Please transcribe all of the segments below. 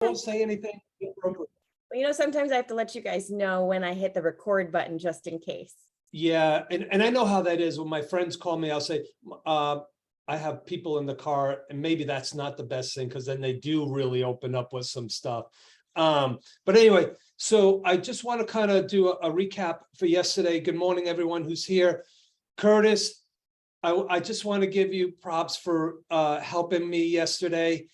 Don't say anything inappropriate. Well, sometimes I have to let you guys know when I hit the record button just in case. Yeah, and I know how that is. When my friends call me, I'll say, I have people in the car, and maybe that's not the best thing because then they do really open up with some stuff. But anyway, so I just want to kind of do a recap for yesterday. Good morning, everyone who's here. Curtis, I just want to give you props for helping me yesterday.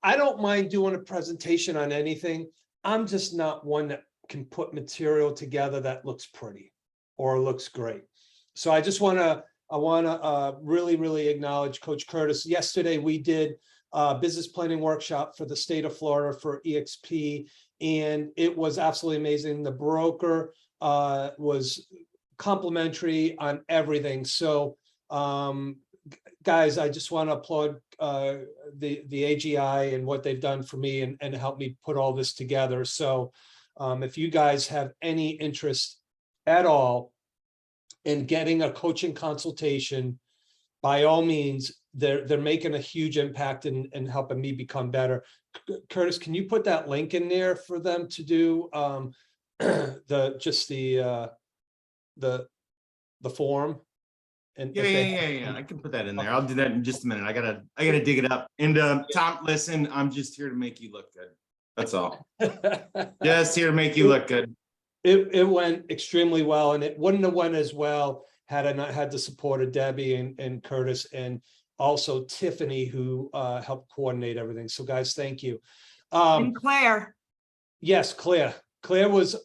I don't mind doing a presentation on anything. I'm just not one that can put material together that looks pretty or looks great. So I just want to really acknowledge Coach Curtis. Yesterday we did a business planning workshop for the state of Florida for EXP, and it was absolutely amazing. The broker was complimentary on everything. So guys, I just want to applaud the AGI and what they've done for me and help me put all this together. So if you guys have any interest at all in getting a coaching consultation, by all means, they're making a huge impact in helping me become better. Curtis, can you put that link in there for them to do the form? And yeah, I can put that in there. I'll do that in just a minute. I gotta dig it up. And Tom, listen, I'm just here to make you look good. That's all. Just here to make you look good. It went extremely well, and it wouldn't have went as well had I not had the support of Debbie and Curtis, and also Tiffany, who helped coordinate everything. So guys, thank you. And Claire. Yes, Claire was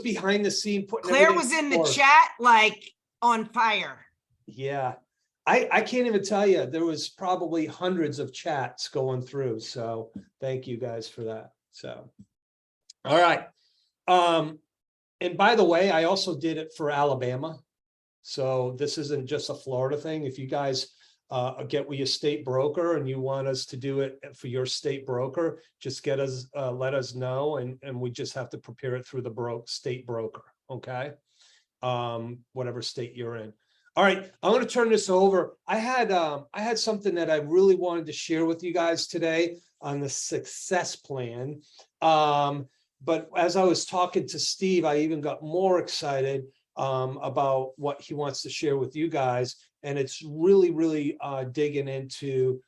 behind the scene putting Claire was in the chat like on fire. Yeah, I can't even tell you. There was probably hundreds of chats going through. So thank you guys for that. So, all right. And by the way, I also did it for Alabama. So this isn't just a Florida thing. If you guys get with your state broker and you want us to do it for your state broker, just let us know, and we just have to prepare it through the state broker. Okay. Whatever state you're in. All right, I'm going to turn this over. I had something that I really wanted to share with you guys today on the success plan. But as I was talking to Steve, I even got more excited about what he wants to share with you guys. And it's really digging into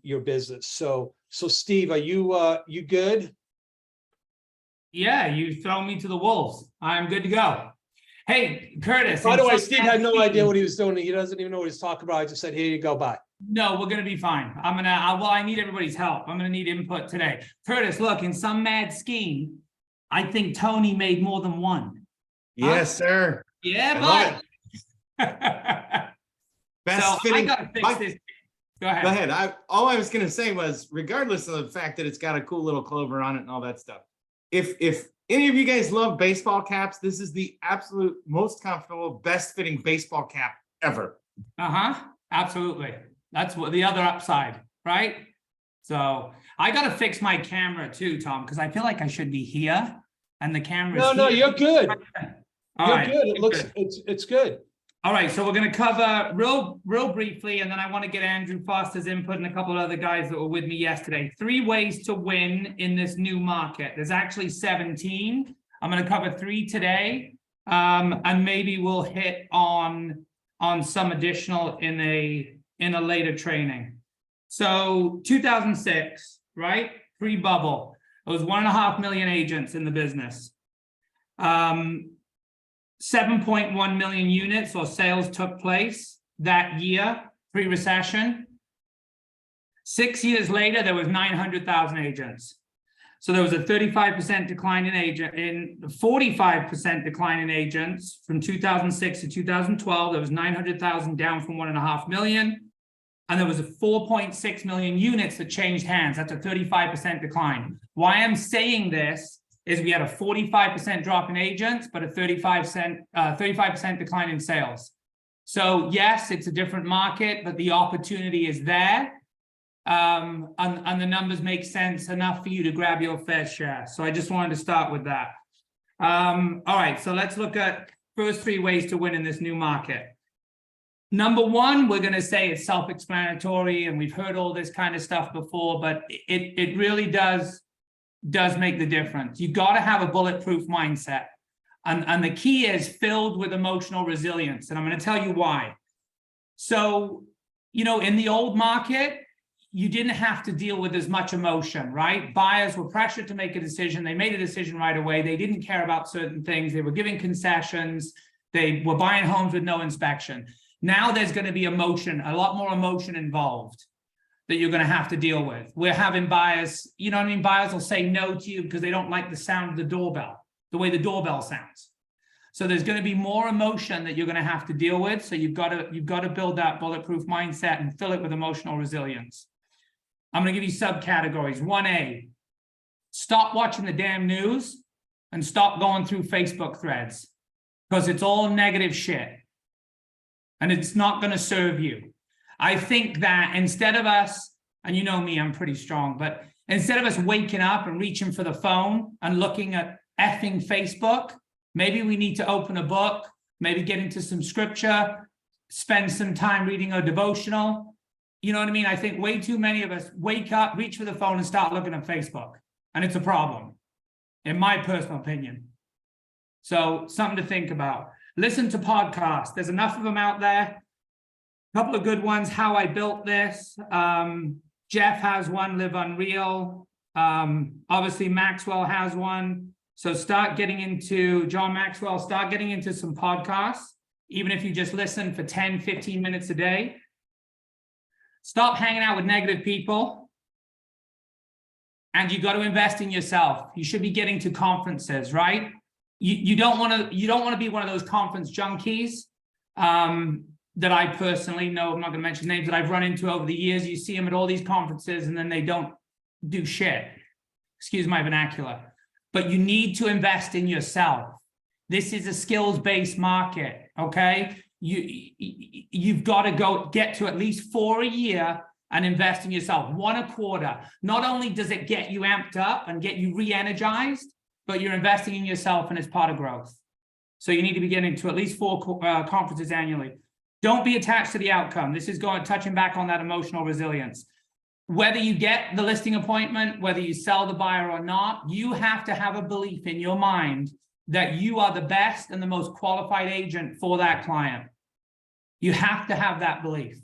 your business. So Steve, are you good? Yeah, you throw me to the wolves. I'm good to go. Hey, Curtis. By the way, Steve had no idea what he was doing. He doesn't even know what he's talking about. I just said, here you go, bye. No, we're going to be fine. I need everybody's help. I'm going to need input today. Curtis, look, in some mad scheme, I think Tony made more than one. Yes, sir. Yeah, but. Best fitting. I got to fix this. Go ahead. Go ahead. All I was going to say was, regardless of the fact that it's got a cool little clover on it and all that stuff, if any of you guys love baseball caps, this is the absolute most comfortable, best fitting baseball cap ever. Absolutely. That's what the other upside, right? So I got to fix my camera too, Tom, because I feel like I should be here and the camera's No, here. you're good. You're Right. good. It looks, it's good. All right, so we're going to cover real briefly, and then I want to get Andrew Foster's input and a couple of other guys that were with me yesterday. 3 ways to win in this new market. There's actually 17. I'm going to cover 3 today, and maybe we'll hit on some additional in a later training. So 2006, right? Pre-bubble. There was 1.5 million agents in the business. 7.1 million units or sales took place that year, pre-recession. 6 years later, there was 900,000 agents. So there was a 35% decline in 45% decline in agents from 2006 to 2012. There was 900,000 down from 1.5 million. And there was a 4.6 million units that changed hands. That's a 35% decline. Why I'm saying this is we had a 45% drop in agents, but a 35% decline in sales. So yes, it's a different market, but the opportunity is there. And the numbers make sense enough for you to grab your fair share. So I just wanted to start with that. All right, so let's look at first 3 ways to win in this new market. Number one, we're going to say it's self-explanatory, and we've heard all this kind of stuff before, but it really does make the difference. You got to have a bulletproof mindset. And the key is filled with emotional resilience. And I'm going to tell you why. So, you know, in the old market, you didn't have to deal with as much emotion, right? Buyers were pressured to make a decision. They made a decision right away. They didn't care about certain things. They were giving concessions. They were buying homes with no inspection. Now there's going to be emotion, a lot more emotion involved that you're going to have to deal with. We're having buyers, you know what I mean? Buyers will say no to you because they don't like the sound of the doorbell, the way the doorbell sounds. So there's going to be more emotion that you're going to have to deal with. So you've got to build that bulletproof mindset and fill it with emotional resilience. I'm going to give you subcategories. 1A, stop watching the damn news and stop going through Facebook threads because it's all negative shit. And it's not going to serve you. I think that instead of us, and you know me, I'm pretty strong, but instead of us waking up and reaching for the phone and looking at effing Facebook, maybe we need to open a book, maybe get into some scripture, spend some time reading a devotional. You know what I mean? I think way too many of us wake up, reach for the phone and start looking at Facebook. And it's a problem, in my personal opinion. So something to think about. Listen to podcasts. There's enough of them out there. A couple of good ones. How I Built This. Jeff has one, Live Unreal. Obviously, Maxwell has one. So start getting into, John Maxwell, start getting into some podcasts, even if you just listen for 10, 15 minutes a day. Stop hanging out with negative people. And you got to invest in yourself. You should be getting to conferences, right? You don't want to be one of those conference junkies that I personally know. I'm not going to mention names that I've run into over the years. You see them at all these conferences and then they don't do shit. Excuse my vernacular. But you need to invest in yourself. This is a skills-based market, okay? You've got to get to at least 4 a year and invest in yourself, 1 a quarter. Not only does it get you amped up and get you re-energized, but you're investing in yourself and it's part of growth. So you need to be getting to at least 4 conferences annually. Don't be attached to the outcome. This is touching back on that emotional resilience. Whether you get the listing appointment, whether you sell the buyer or not, you have to have a belief in your mind that you are the best and the most qualified agent for that client. You have to have that belief.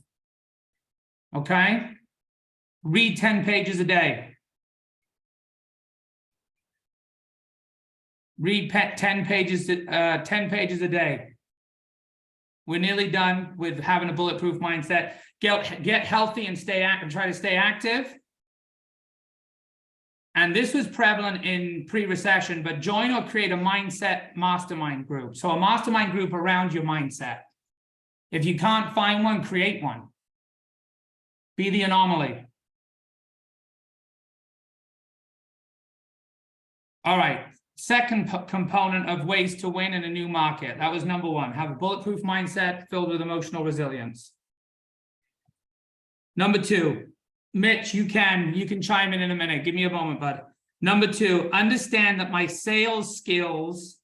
Okay? Read 10 pages a day. Read 10 pages a day. We're nearly done with having a bulletproof mindset. Get healthy and try to stay active. And this was prevalent in pre-recession, but join or create a mindset mastermind group. So a mastermind group around your mindset. If you can't find one, create one. Be the anomaly. All right. Second component of ways to win in a new market. That was number 1. Have a bulletproof mindset filled with emotional resilience. Number 2, Mitch, you can chime in a minute. Give me a moment, bud. Number 2, understand that my sales skills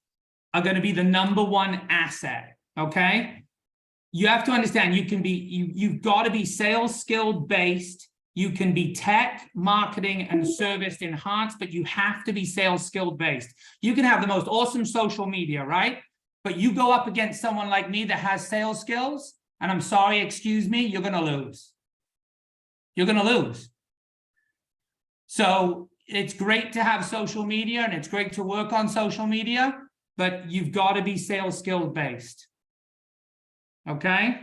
are going to be the number 1 asset. Okay. You have to understand you've got to be sales skilled based. You can be tech, marketing, and service enhanced, but you have to be sales skilled based. You can have the most awesome social media, right? But you go up against someone like me that has sales skills, and I'm sorry, excuse me, you're going to lose. You're going to lose. So it's great to have social media and it's great to work on social media, but you've got to be sales skilled based. Okay?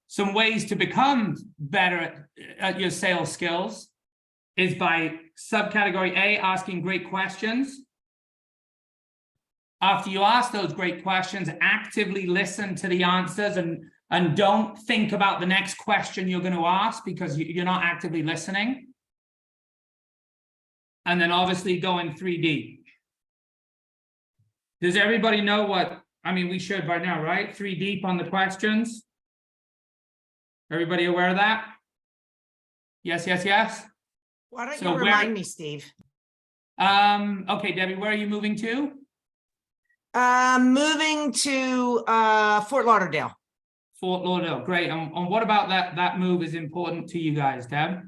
Some ways to become better at your sales skills is by subcategory A, asking great questions. After you ask those great questions, actively listen to the answers and don't think about the next question you're going to ask because you're not actively listening. And then obviously go in 3D. Does everybody know what, I mean, we should by now, right? 3 deep on the questions. Everybody aware of that? Yes, yes, yes. Why don't So you remind me, Steve? Okay, Debbie, where are you moving to? Moving to Fort Lauderdale. Fort Lauderdale, great. And what about that move is important to you guys, Deb?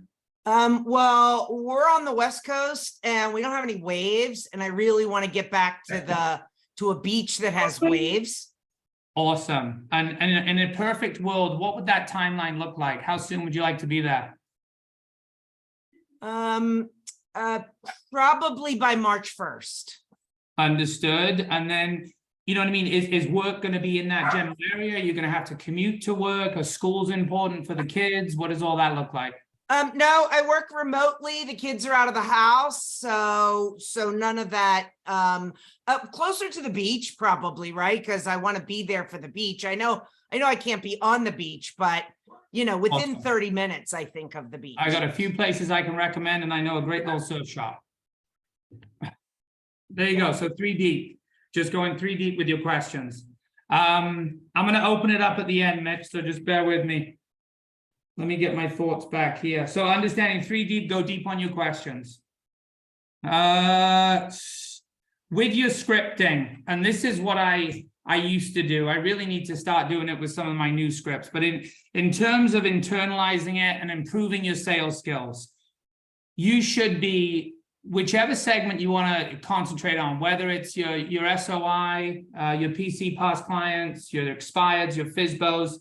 Well, we're on the West Coast and we don't have any waves, and I really want to get back to a beach that has waves. Awesome. And in a perfect world, what would that timeline look like? How soon would you like to be there? Probably by March 1st. Understood. And then, you know what I mean? Is work going to be in that general area? You're going to have to commute to work? Are schools important for the kids? What does all that look like? No, I work remotely. The kids are out of the house, so none of that. Closer to the beach, probably, right? Because I want to be there for the beach. I know I can't be on the beach, but within Awesome. 30 minutes, I think, of the beach. I got a few places I can recommend, and I know a great little surf shop. There you go. So 3 deep, just going 3 deep with your questions. I'm going to open it up at the end, Mitch, so just bear with me. Let me get my thoughts back here. So understanding 3 deep, go deep on your questions. With your scripting, and this is what I used to do. I really need to start doing it with some of my new scripts, but in terms of internalizing it and improving your sales skills, you should be, whichever segment you want to concentrate on, whether it's your SOI, your PC past clients, your expireds, your FSBOs.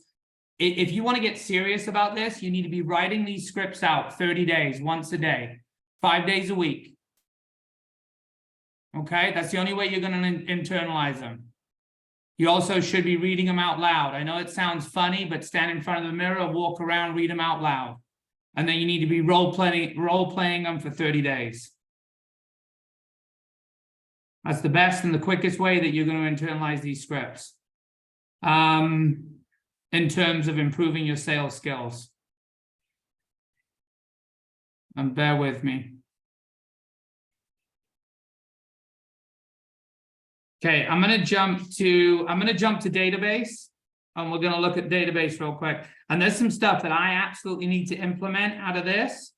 If you want to get serious about this, you need to be writing these scripts out 30 days, once a day, 5 days a week. Okay, that's the only way you're going to internalize them. You also should be reading them out loud. I know it sounds funny, but stand in front of the mirror, walk around, read them out loud. And then you need to be role playing them for 30 days. That's the best and the quickest way that you're going to internalize these scripts. In terms of improving your sales skills. And bear with me. Okay, I'm going to jump to database, and we're going to look at database real quick. And there's some stuff that I absolutely need to implement out of this.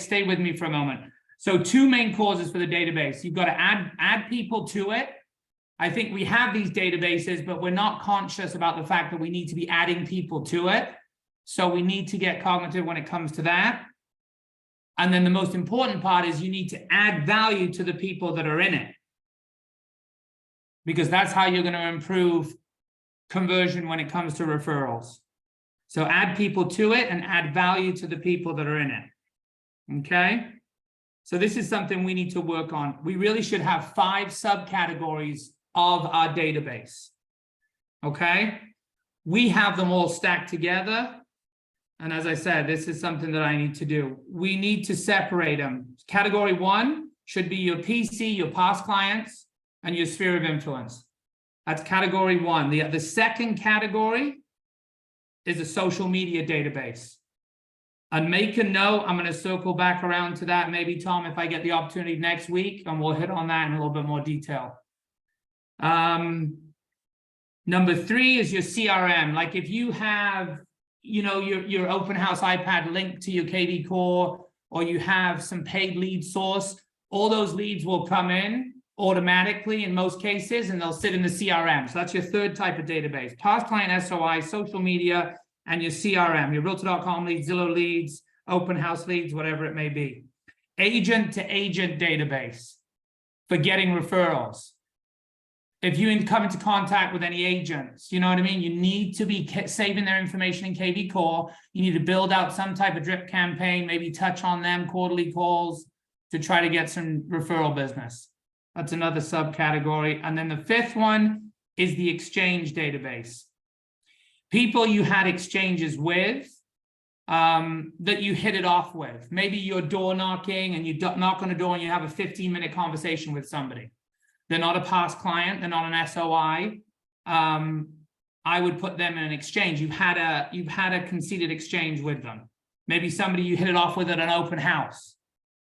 Stay with me for a moment. So 2 main causes for the database. You've got to add people to it. I think we have these databases, but we're not conscious about the fact that we need to be adding people to it. So we need to get cognitive when it comes to that. And then the most important part is you need to add value to the people that are in it, because that's how you're going to improve conversion when it comes to referrals. So add people to it and add value to the people that are in it. Okay. So this is something we need to work on. We really should have 5 subcategories of our database. Okay. We have them all stacked together. And as I said, this is something that I need to do. We need to separate them. Category 1 should be your PC, your past clients, and your sphere of influence. That's category 1. The second category is a social media database. And make a note, I'm going to circle back around to that, maybe, Tom, if I get the opportunity next week, and we'll hit on that in a little bit more detail. Number 3 is your CRM. Like if you have, your open house iPad linked to your KV Core, or you have some paid lead source, all those leads will come in automatically in most cases, and they'll sit in the CRM. So that's your 3rd type of database: past client SOI, social media, and your CRM, your Realtor.com leads, Zillow leads, open house leads, whatever it may be. Agent to agent database for getting referrals. If you come into contact with any agents, you know what I mean? You need to be saving their information in KV Core. You need to build out some type of drip campaign, maybe touch on them, quarterly calls, to try to get some referral business. That's another subcategory. And then the 5th one is the exchange database. People you had exchanges with, that you hit it off with. Maybe you're door knocking and you knock on a door and you have a 15-minute conversation with somebody. They're not a past client. They're not an SOI. I would put them in an exchange. You've had a conceded exchange with them. Maybe somebody you hit it off with at an open house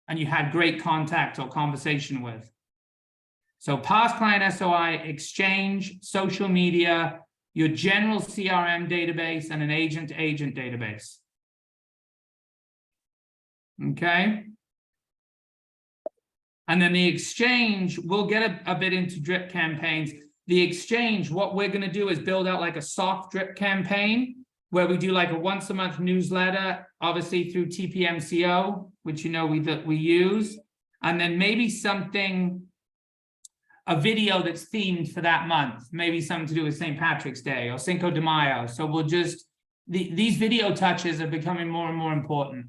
and you had great contact or conversation with. So past client SOI, exchange, social media, your general CRM database, and an agent-to-agent database. Okay. And then the exchange, we'll get a bit into drip campaigns. The exchange, what we're going to do is build out like a soft drip campaign where we do like a once a month newsletter, obviously through TPMCO, which you know we use, and then maybe something, a video that's themed for that month, maybe something to do with St. Patrick's Day or Cinco de Mayo. So we'll just, these video touches are becoming more and more important.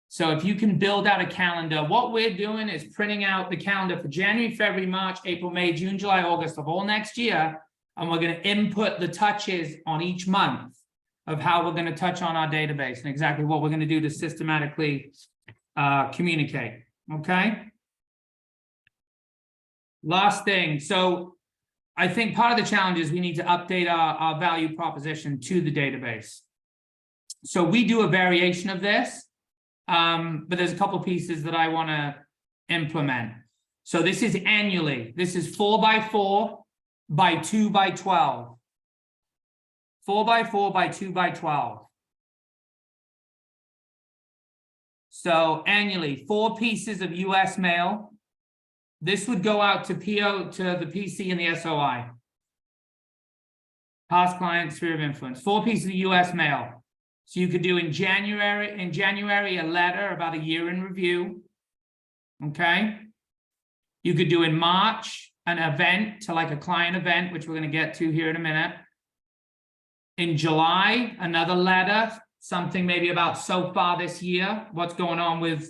So if you can build out a calendar, what we're doing is printing out the calendar for January, February, March, April, May, June, July, August of all next year. And we're going to input the touches on each month of how we're going to touch on our database and exactly what we're going to do to systematically communicate. Okay. Last thing. So I think part of the challenge is we need to update our value proposition to the database. So we do a variation of this. But there's a couple pieces that I want to implement. So this is annually. This is 4x4 by 2x12. 4x4 by 2x12. So annually, 4 pieces of US mail. This would go out to PO, to the PC and the SOI. Past client, sphere of influence. 4 pieces of US mail. So you could do in January, a letter about a year in review. Okay. You could do in March, an event to like a client event, which we're going to get to here in a minute. In July, another letter, something maybe about so far this year, what's going on with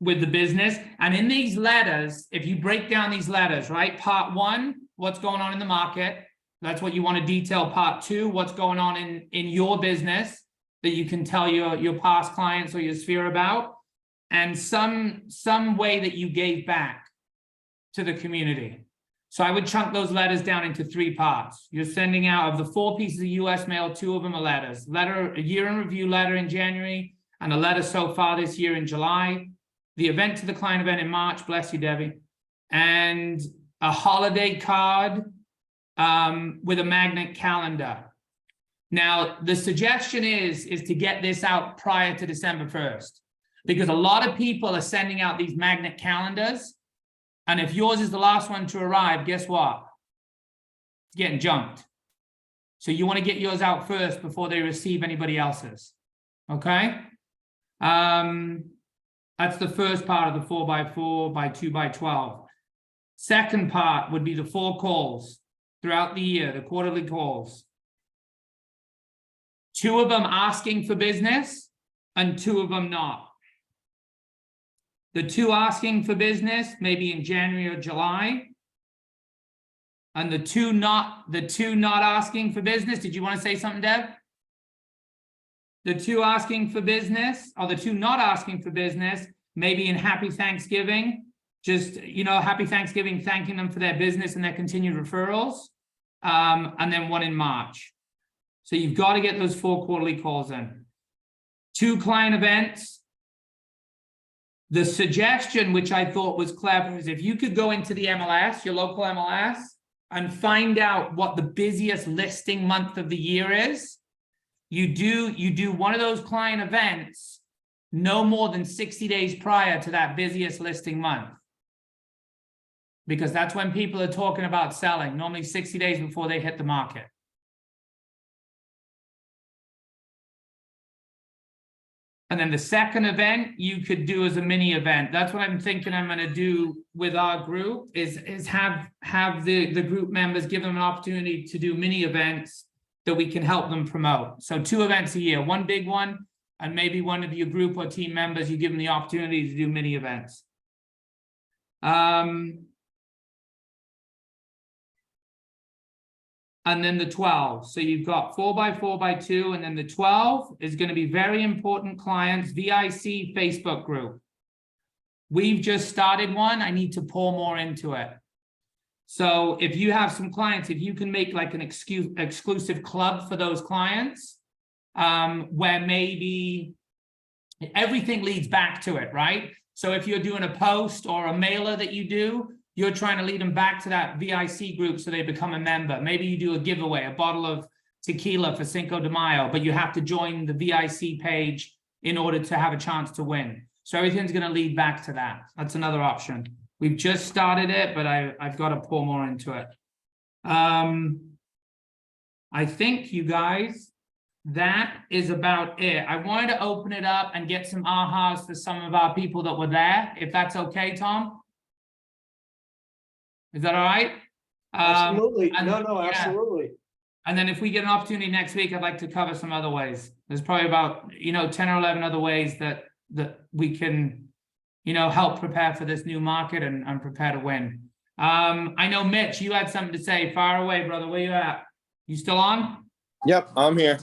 the business. And in these letters, if you break down these letters, right? Part 1, what's going on in the market. That's what you want to detail. Part 2, what's going on in your business that you can tell your past clients or your sphere about, and some way that you gave back to the community. So I would chunk those letters down into 3 parts. You're sending out of the 4 pieces of US mail, 2 of them are letters. Letter, a year in review letter in January, and a letter so far this year in July. The event to the client event in March, bless you, Debbie. And a holiday card with a magnet calendar. Now, the suggestion is to get this out prior to December 1st, because a lot of people are sending out these magnet calendars. And if yours is the last one to arrive, guess what? It's getting junked. So you want to get yours out first before they receive anybody else's. Okay? That's the first part of the 4x4 by 2x12. Second part would be the 4 calls throughout the year, the quarterly calls. 2 of them asking for business and 2 of them not. The 2 asking for business, maybe in January or July. And the two not asking for business. Did you want to say something, Deb? The 2 asking for business, or the 2 not asking for business, maybe in Happy Thanksgiving. Just, Happy Thanksgiving, thanking them for their business and their continued referrals. And then 1 in March. So you've got to get those 4 quarterly calls in. 2 client events. The suggestion, which I thought was clever, is if you could go into the MLS, your local MLS, and find out what the busiest listing month of the year is. You do one of those client events no more than 60 days prior to that busiest listing month. Because that's when people are talking about selling, normally 60 days before they hit the market. And then the second event you could do as a mini event. That's what I'm thinking I'm going to do with our group is have the group members, give them an opportunity to do mini events that we can help them promote. So 2 events a year, 1 big one, and maybe one of your group or team members, you give them the opportunity to do mini events. And then the 12. So you've got 4x4 by 2, and then the 12 is going to be very important clients, VIC Facebook group. We've just started one. I need to pour more into it. So if you have some clients, if you can make like an exclusive club for those clients, where maybe everything leads back to it, right? So if you're doing a post or a mailer that you do, you're trying to lead them back to that VIC group so they become a member. Maybe you do a giveaway, a bottle of tequila for Cinco de Mayo, but you have to join the VIC page in order to have a chance to win. So everything's going to lead back to that. That's another option. We've just started it, but I've got to pour more into it. I think you guys, that is about it. I wanted to open it up and get some ahas for some of our people that were there, if that's okay, Tom? Is that all right? Absolutely. and- No, yeah. absolutely. And then if we get an opportunity next week, I'd like to cover some other ways. There's probably about, 10 or 11 other ways that we can, help prepare for this new market and prepare to win. I know, Mitch, you had something to say. Fire away, brother. Where you at? You still on? Yep, I'm here.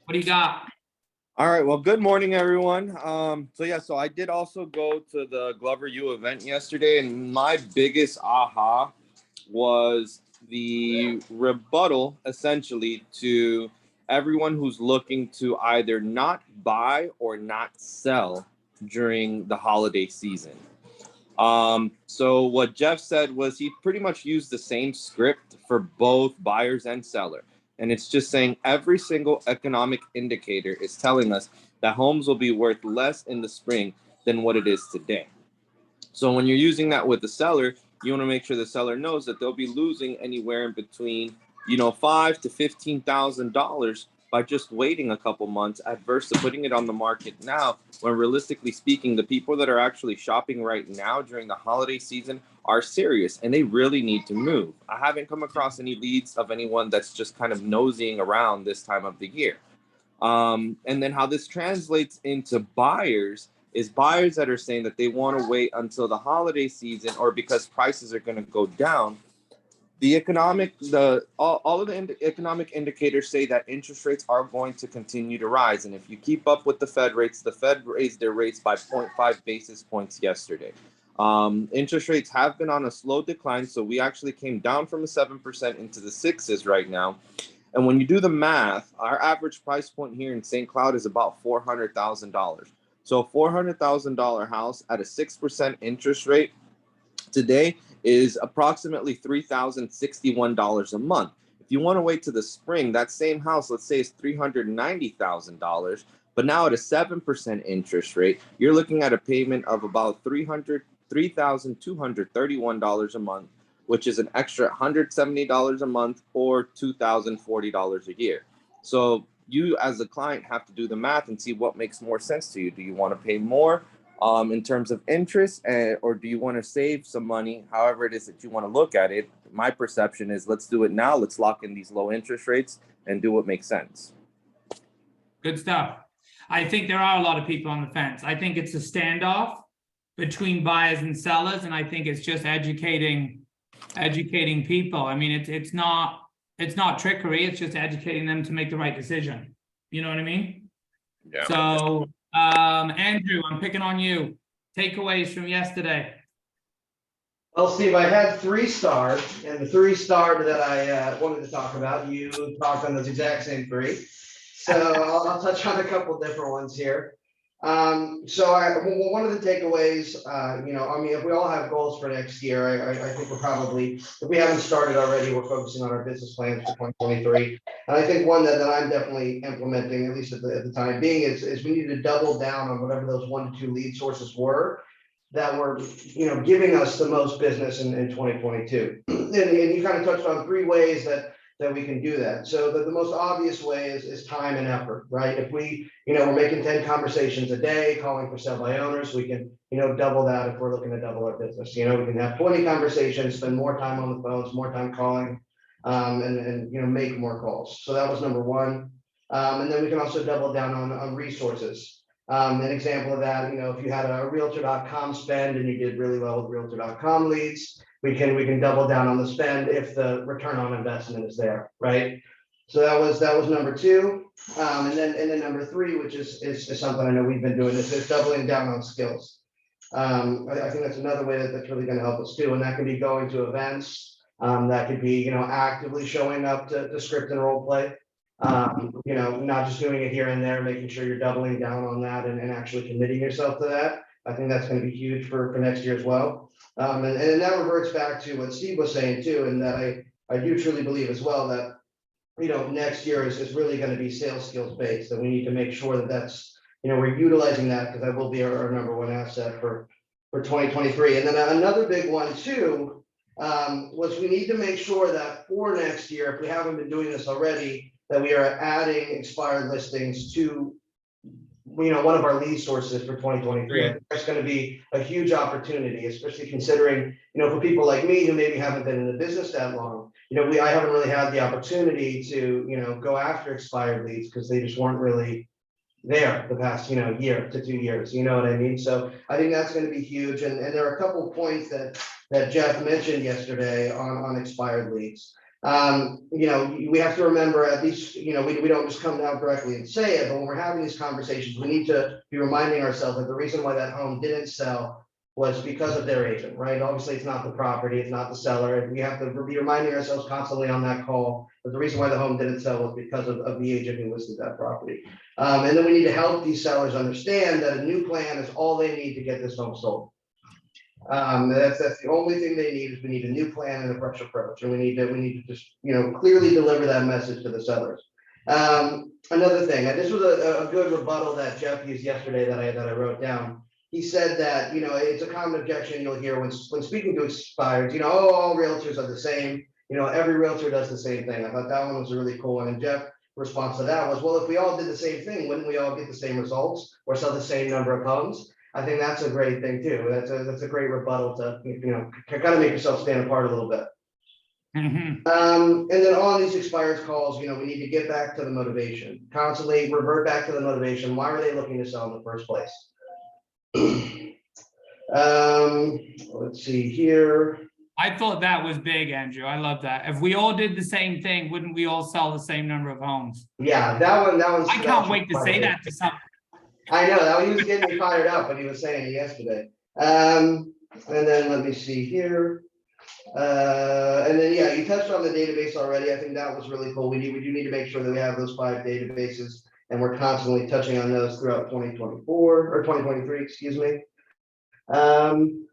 What do you got? All right. Well, good morning, everyone. So I did also go to the Glover U event yesterday, and my biggest aha was the rebuttal, essentially, to everyone who's looking to either not buy or not sell during the holiday season. So what Jeff said was he pretty much used the same script for both buyers and seller. And it's just saying every single economic indicator is telling us that homes will be worth less in the spring than what it is today. So when you're using that with the seller, you want to make sure the seller knows that they'll be losing anywhere in between, $5,000 to $15,000 by just waiting a couple months, adverse to putting it on the market now, when realistically speaking, the people that are actually shopping right now during the holiday season are serious and they really need to move. I haven't come across any leads of anyone that's just kind of nosing around this time of the year. And then how this translates into buyers is buyers that are saying that they want to wait until the holiday season, or because prices are going to go down. All of the economic indicators say that interest rates are going to continue to rise. And if you keep up with the Fed rates, the Fed raised their rates by 0.5 basis points yesterday. Interest rates have been on a slow decline. So we actually came down from a 7% into the 6s right now. And when you do the math, our average price point here in St. Cloud is about $400,000. So a $400,000 house at a 6% interest rate today is approximately $3,061 a month. If you want to wait to the spring, that same house, let's say, is $390,000, but now at a 7% interest rate, you're looking at a payment of about $3,231 a month, which is an extra $170 a month or $2,040 a year. So you as a client have to do the math and see what makes more sense to you. Do you want to pay more in terms of interest, or do you want to save some money? However it is that you want to look at it. My perception is let's do it now. Let's lock in these low interest rates and do what makes sense. Good stuff. I think there are a lot of people on the fence. I think it's a standoff between buyers and sellers, and I think it's just educating people. I mean, it's not trickery. It's just educating them to make the right decision. You know what I mean? Yeah. So, Andrew, I'm picking on you. Takeaways from yesterday. Well, Steve, I had 3 stars, and the 3 star that I wanted to talk about, you talked on those exact same 3. So I'll touch on a couple different ones here. So one of the takeaways, if we all have goals for next year, I think we're probably, if we haven't started already, we're focusing on our business plans for 2023. And I think one that I'm definitely implementing, at least at the time being, is we need to double down on whatever those 1 to 2 lead sources were that were, giving us the most business in 2022. And you kind of touched on 3 ways that we can do that. So the most obvious way is time and effort, right? If we, we're making 10 conversations a day, calling for sell by owners, we can, double that if we're looking to double our business. We can have 20 conversations, spend more time on the phones, more time calling, and make more calls. So that was number 1. And then we can also double down on resources. An example of that, if you had a realtor.com spend and you did really well with realtor.com leads, we can double down on the spend if the return on investment is there, right? So that was number 2. And then number 3, which is something I know we've been doing, is doubling down on skills. I think that's another way that's really going to help us too. And that can be going to events. That could be, actively showing up to script and role play. Not just doing it here and there, making sure you're doubling down on that and actually committing yourself to that. I think that's going to be huge for next year as well. And that reverts back to what Steve was saying too, and that I do truly believe as well that, next year is really going to be sales skills based, and we need to make sure that that's, we're utilizing that, because that will be our number 1 asset for for 2023. And then another big one too, was we need to make sure that for next year, if we haven't been doing this already, that we are adding expired listings to, you know, one of our lead sources for 2023. I think that's going to be a huge opportunity, especially considering, you know, for people like me who maybe haven't been in the business that long, you know, I haven't really had the opportunity to, you know, go after expired leads because they just weren't really there the past, you know, year to 2 years, you know what I mean? So I think that's going to be huge. And there are a couple of points that Jeff mentioned yesterday on expired leads. You know, we have to remember, at least, you know, we don't just come down directly and say it, but when we're having these conversations, we need to be reminding ourselves that the reason why that home didn't sell was because of their agent, right? Obviously, it's not the property, it's not the seller. And we have to be reminding ourselves constantly on that call that the reason why the home didn't sell was because of the agent who listed that property. And then we need to help these sellers understand that a new plan is all they need to get this home sold. That's the only thing they need is we need a new plan and a fresh approach, and we need to just, you know, clearly deliver that message to the sellers. Another thing, and this was a good rebuttal that Jeff used yesterday that I wrote down. He said that, you know, it's a common objection you'll hear when speaking to expireds, you know, oh, all realtors are the same, you know, every realtor does the same thing. I thought that one was a really cool one. And Jeff's response to that was, well, if we all did the same thing, wouldn't we all get the same results or sell the same number of homes? I think that's a great thing too. That's a great rebuttal to, you know, kind of make yourself stand apart a little bit. And then on these expired calls, you know, we need to get back to the motivation, constantly revert back to the motivation. Why are they looking to sell in the first place? Let's see here. I thought that was big, Andrew. I love that. If we all did the same thing, wouldn't we all sell the same number of homes? Yeah, that one's. I can't wait to say that to someone. I know that he was getting me fired up when he was saying it yesterday. And then let me see here. And then, yeah, you touched on the database already. I think that was really cool. We do need to make sure that we have those 5 databases and we're constantly touching on those throughout 2024 or 2023, excuse me. And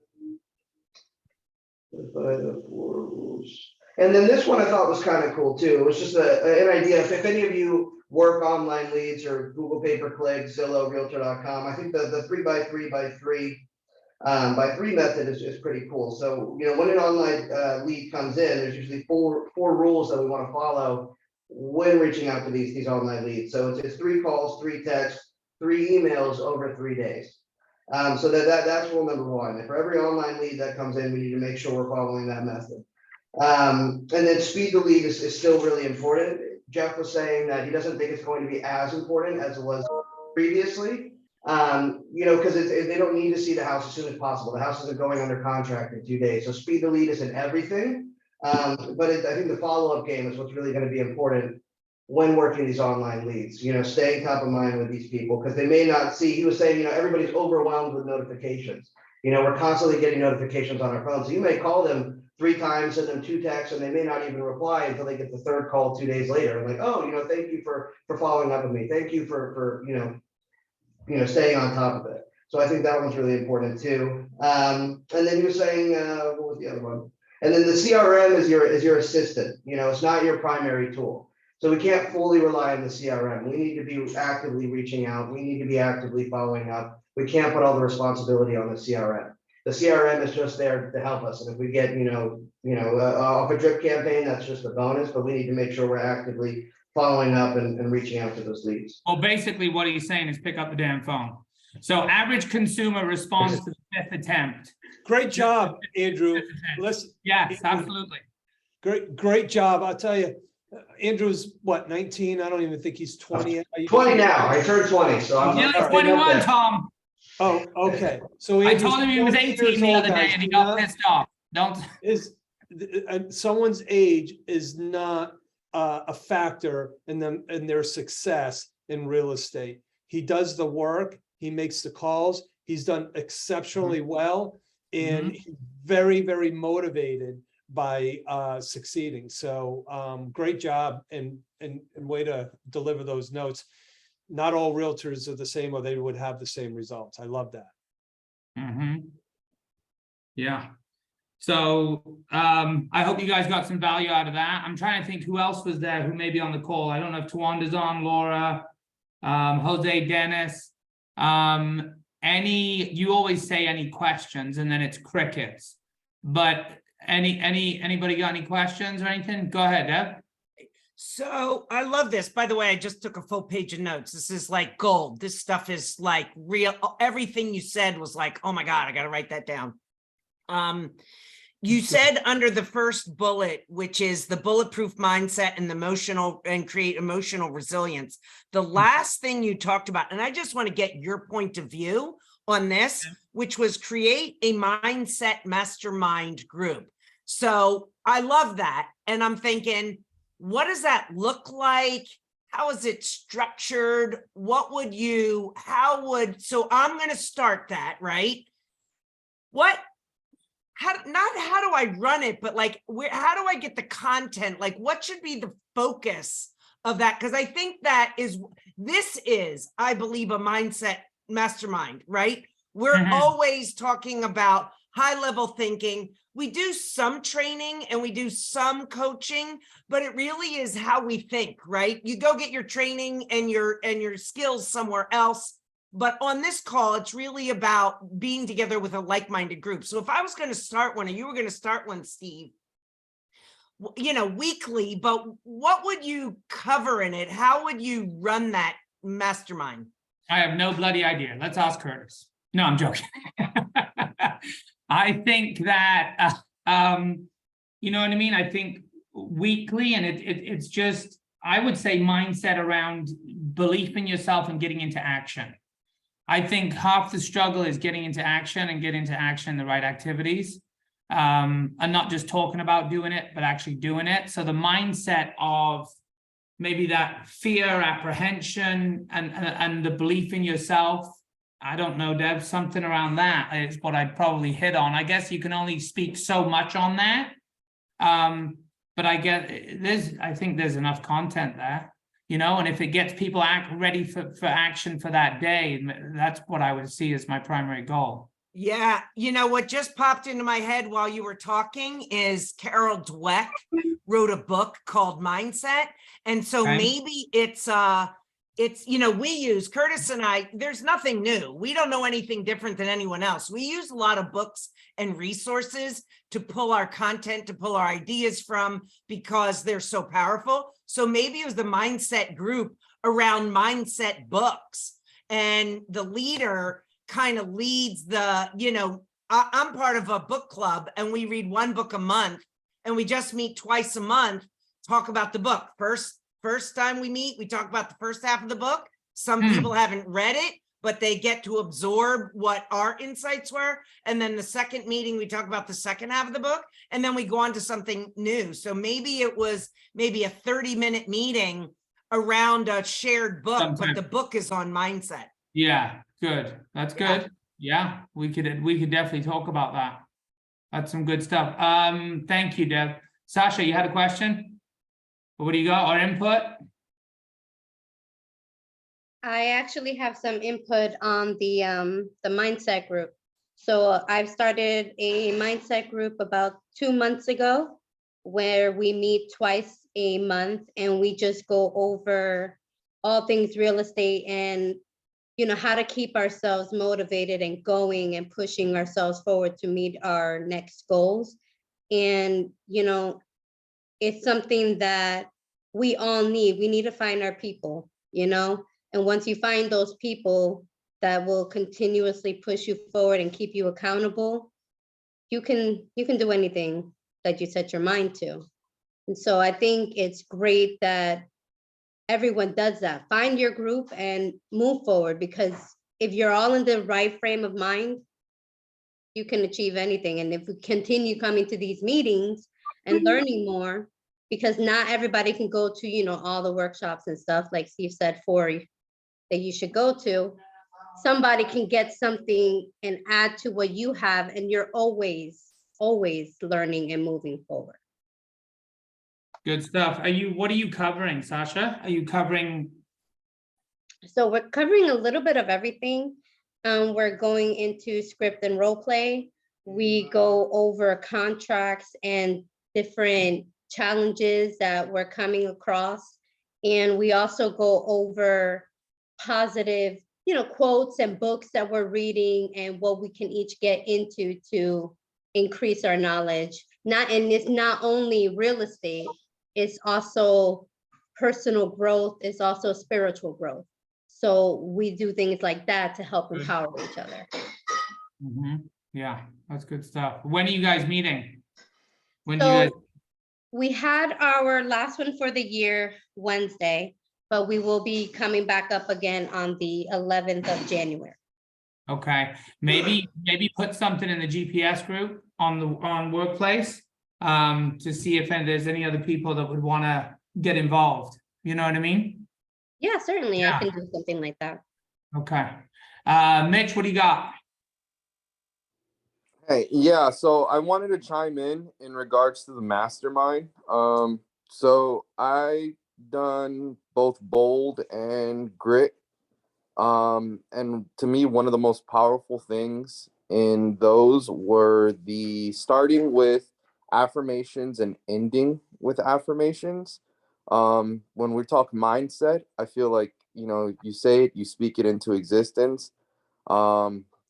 then this one I thought was kind of cool too. It was just an idea. If any of you work online leads or Google pay-per-click, Zillow, Realtor.com, I think the 3x3 by 3 method is pretty cool. So, you know, when an online lead comes in, there's usually four rules that we want to follow when reaching out to these online leads. So it's 3 calls, 3 texts, 3 emails over 3 days. So that's rule number 1. And for every online lead that comes in, we need to make sure we're following that method. And then speed to lead is still really important. Jeff was saying that he doesn't think it's going to be as important as it was previously. You know, because they don't need to see the house as soon as possible. The house isn't going under contract in 2 days. So speed to lead isn't everything. But I think the follow-up game is what's really going to be important when working these online leads, you know, staying top of mind with these people because they may not see. He was saying, you know, everybody's overwhelmed with notifications. You know, we're constantly getting notifications on our phones. So you may call them 3 times, send them 2 texts, and they may not even reply until they get the 3rd call 2 days later. And like, oh, you know, thank you for following up with me. Thank you for you know, staying on top of it. So I think that one's really important too. And then he was saying, what was the other one? And then the CRM is your assistant. You know, it's not your primary tool. So we can't fully rely on the CRM. We need to be actively reaching out. We need to be actively following up. We can't put all the responsibility on the CRM. The CRM is just there to help us. And if we get, you know, off a drip campaign, that's just a bonus, but we need to make sure we're actively following up and reaching out to those leads. Well, basically what he's saying is pick up the damn phone. So average consumer responds to the 5th attempt. Great job, Andrew. Listen, Yes, absolutely. great job. I'll tell you, Andrew's what, 19? I don't even think he's 20. 20 now. I turned 20, so I'm Nearly up 21, there. Tom. Oh, okay. So I Andrew's told him he was 20 years 18 the old, other day guys. and he Do got not- pissed off. Don't. Someone's age is not a factor in their success in real estate. He does the work, he makes the calls, he's done exceptionally well, and he's very, very motivated by succeeding. So great job and way to deliver those notes. Not all realtors are the same, or they would have the same results. I love that. Yeah. So I hope you guys got some value out of that. I'm trying to think who else was there who may be on the call. I don't know if Tawanda's on, Laura, Jose, Dennis. you always say any questions and then it's crickets. But anybody got any questions or anything? Go ahead, Deb. So I love this. By the way, I just took a full page of notes. This is like gold. This stuff is like real. Everything you said was like, oh my God, I got to write that down. You said under the first bullet, which is the bulletproof mindset and create emotional resilience. The last thing you talked about, and I just want to get your point of view on this, which was create a mindset mastermind group. So I love that. And I'm thinking, what does that look like? How is it structured? So I'm going to start that, right? Not how do I run it, but like, how do I get the content? Like, what should be the focus of that? Because I think this is, I believe, a mindset mastermind, right? We're always talking about high level thinking. We do some training and we do some coaching, but it really is how we think, right? You go get your training and your skills somewhere else. But on this call, it's really about being together with a like-minded group. So if I was going to start one, and you were going to start one, Steve, weekly, but what would you cover in it? How would you run that mastermind? I have no bloody idea. Let's ask Curtis. No, I'm joking. I think that, you know what I mean? I think weekly, and it's just, I would say mindset around belief in yourself and getting into action. I think half the struggle is getting into action and getting into action, the right activities, and not just talking about doing it, but actually doing it. So the mindset of maybe that fear, apprehension, and the belief in yourself. I don't know, Deb, something around that is what I'd probably hit on. I guess you can only speak so much on that. But I think there's enough content there, and if it gets people ready for action for that day, that's what I would see as my primary goal. Yeah. What just popped into my head while you were talking is Carol Dweck wrote a book called Mindset. And so maybe it's, we use, Curtis and I, there's nothing new. We don't know anything different than anyone else. We use a lot of books and resources to pull our content, to pull our ideas from, because they're so powerful. So maybe it was the mindset group around mindset books, and the leader kind of leads I'm part of a book club, and we read one book a month, and we just meet twice a month, talk about the book. First time we meet, we talk about the first half of the book. Some people haven't read it, but they get to absorb what our insights were. And then the second meeting, we talk about the second half of the book, and then we go on to something new. So maybe it was a 30-minute meeting around a shared book, but the book is on mindset. Yeah, good. That's good. Yeah, we could definitely talk about that. That's some good stuff. Thank you, Deb. Sasha, you had a question? What do you got, or input? I actually have some input on the mindset group. So I've started a mindset group about 2 months ago, where we meet twice a month and we just go over all things real estate and how to keep ourselves motivated and going and pushing ourselves forward to meet our next goals. And it's something that we all need. We need to find our people, and once you find those people that will continuously push you forward and keep you accountable, you can do anything that you set your mind to. And so I think it's great that everyone does that. Find your group and move forward, because if you're all in the right frame of mind, you can achieve anything. And if we continue coming to these meetings and learning more, because not everybody can go to, all the workshops and stuff, like Steve said, that you should go to. Somebody can get something and add to what you have, and you're always learning and moving forward. Good stuff. What are you covering, Sasha? Are you covering? So we're covering a little bit of everything. We're going into script and role play. We go over contracts and different challenges that we're coming across. And we also go over positive quotes and books that we're reading and what we can each get into to increase our knowledge. And it's not only real estate, it's also personal growth, it's also spiritual growth. So we do things like that to help empower each other. Yeah, that's good stuff. When are you guys meeting? When do you guys? So we had our last one for the year Wednesday, but we will be coming back up again on the 11th of January. Okay, maybe put something in the GPS group on Workplace to see if there's any other people that would want to get involved. You know what I mean? Yeah, certainly. Yeah. I can do something like that. Okay. Mitch, what do you got? Hey, yeah, so I wanted to chime in regards to the mastermind. So I done both bold and grit. And to me, one of the most powerful things in those were the starting with affirmations and ending with affirmations. When we talk mindset, I feel like, you say it, you speak it into existence.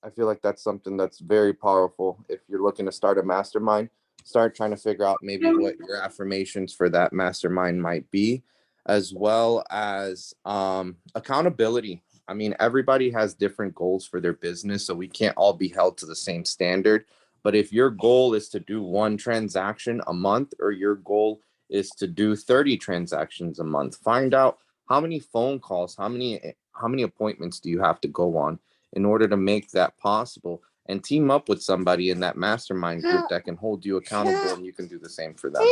I feel like that's something that's very powerful. If you're looking to start a mastermind, start trying to figure out maybe what your affirmations for that mastermind might be, as well as accountability. I mean, everybody has different goals for their business, so we can't all be held to the same standard. But if your goal is to do 1 transaction a month, or your goal is to do 30 transactions a month, find out how many phone calls, how many appointments do you have to go on in order to make that possible, and team up with somebody in that mastermind group that can hold you accountable, and you can do the same for them.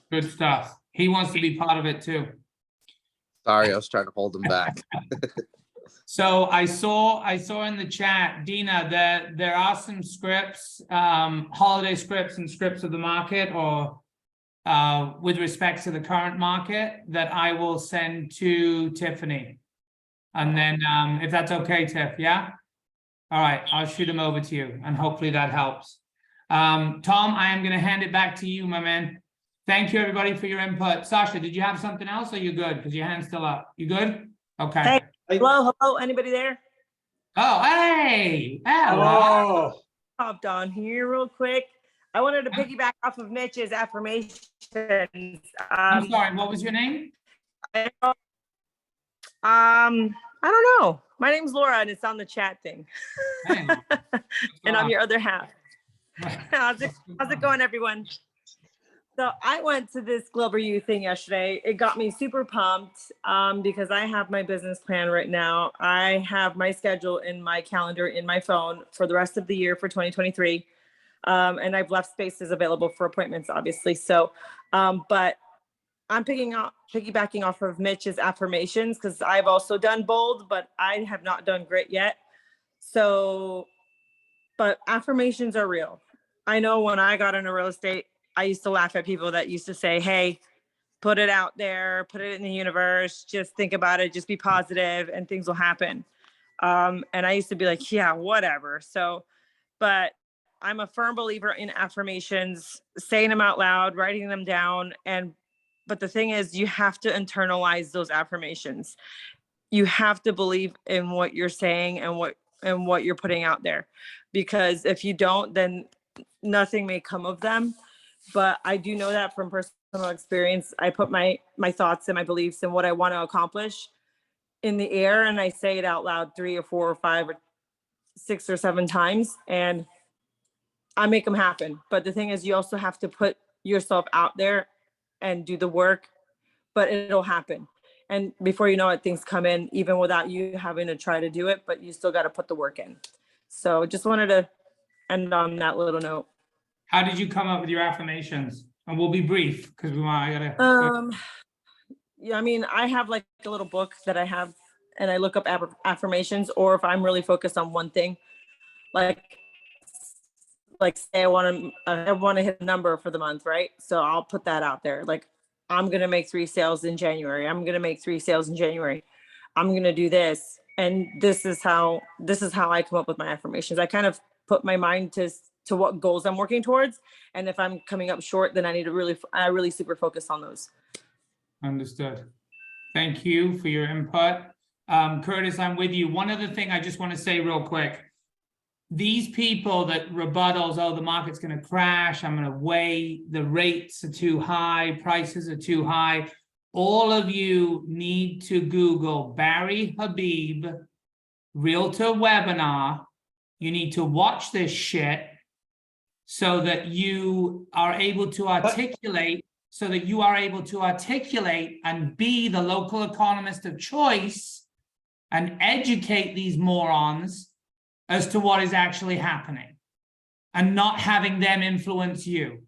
Good stuff. He wants to be part of it too. Sorry, I was trying to hold him back. So I saw in the chat, Dina, that there are some scripts, holiday scripts and scripts of the market, or with respect to the current market, that I will send to Tiffany. And then if that's okay, Tiff, yeah? All right, I'll shoot them over to you, and hopefully that helps. Tom, I am going to hand it back to you, my man. Thank you, everybody, for your input. Sasha, did you have something else, or you good? Because your hand's still up. You good? Okay. Hey, hello, anybody there? Oh, hey. Hello. Oh, Hopped on here real quick. I wanted to piggyback off of Mitch's affirmations. I'm sorry, what was your name? I don't know. My name's Laura, and it's on the chat thing. Hey. And I'm your other half. How's it going, everyone? So I went to this Glover U thing yesterday. It got me super pumped because I have my business plan right now. I have my schedule in my calendar in my phone for the rest of the year for 2023. And I've left spaces available for appointments, obviously. So, but I'm piggybacking off of Mitch's affirmations, because I've also done bold, but I have not done grit yet. So, but affirmations are real. I know when I got into real estate, I used to laugh at people that used to say, hey, put it out there, put it in the universe, just think about it, just be positive and things will happen. And I used to be like, yeah, whatever. So, but I'm a firm believer in affirmations, saying them out loud, writing them down. But the thing is, you have to internalize those affirmations. You have to believe in what you're saying and what you're putting out there, because if you don't, then nothing may come of them. But I do know that from personal experience. I put my thoughts and my beliefs and what I want to accomplish in the air, and I say it out loud 3 or 4 or 5 or 6 or 7 times, and I make them happen. But the thing is, you also have to put yourself out there and do the work, but it'll happen. And before you know it, things come in even without you having to try to do it, but you still got to put the work in. So just wanted to end on that little note. How did you come up with your affirmations? And we'll be brief because I gotta. Yeah, I mean, I have like a little book that I have, and I look up affirmations, or if I'm really focused on one thing, like say I want to hit a number for the month, right? So I'll put that out there. Like, I'm gonna make 3 sales in January. I'm gonna make 3 sales in January. I'm gonna do this, and this is how I come up with my affirmations. I kind of put my mind to what goals I'm working towards, and if I'm coming up short, then I need to really super focus on those. Understood. Thank you for your input. Curtis, I'm with you. One other thing I just want to say real quick. These people that rebuttals, oh, the market's going to crash. I'm going to weigh the rates are too high. Prices are too high. All of you need to Google Barry Habib Realtor webinar. You need to watch this shit so that you are able to articulate, and be the local economist of choice and educate these morons as to what is actually happening and not having them influence you.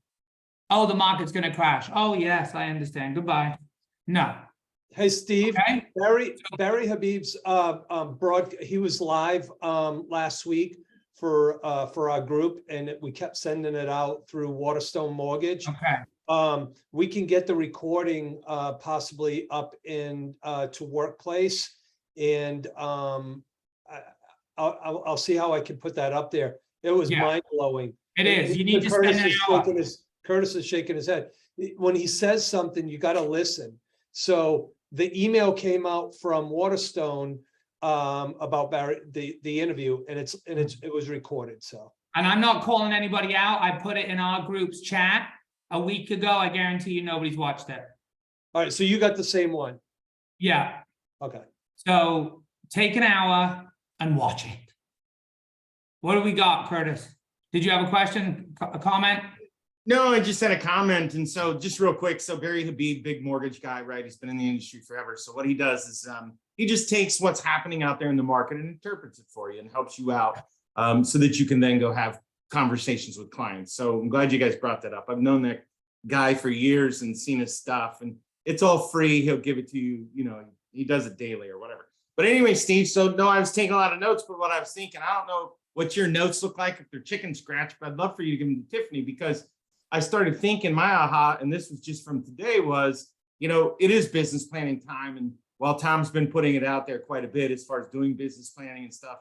Oh, the market's going to crash. Oh, yes, I understand. Goodbye. No. Hey, Steve, Okay. Barry Habib's he was live last week for our group, and we kept sending it out through Waterstone Mortgage. Okay. We can get the recording possibly up in to Workplace, and I'll see how I can put that up there. It was Yeah. mind blowing. It is. You need to spend an hour. Curtis is shaking his head. When he says something, you got to listen. So the email came out from Waterstone about Barry, the interview, and it was recorded. So. And I'm not calling anybody out. I put it in our group's chat a week ago. I guarantee you nobody's watched it. All right. So you got the same one. Yeah. Okay. So take an hour and watch it. What do we got, Curtis? Did you have a question, a comment? No, I just had a comment. And so just real quick. So Barry Habib, big mortgage guy, right? He's been in the industry forever. So what he does is he just takes what's happening out there in the market and interprets it for you and helps you out so that you can then go have conversations with clients. So I'm glad you guys brought that up. I've known that guy for years and seen his stuff, and it's all free. He'll give it to you. You know, he does it daily or whatever. But anyway, Steve, so no, I was taking a lot of notes, but what I was thinking, I don't know what your notes look like, if they're chicken scratch, but I'd love for you to give them to Tiffany, because I started thinking my aha, and this was just from today, was, you know, it is business planning time. And while Tom's been putting it out there quite a bit as far as doing business planning and stuff,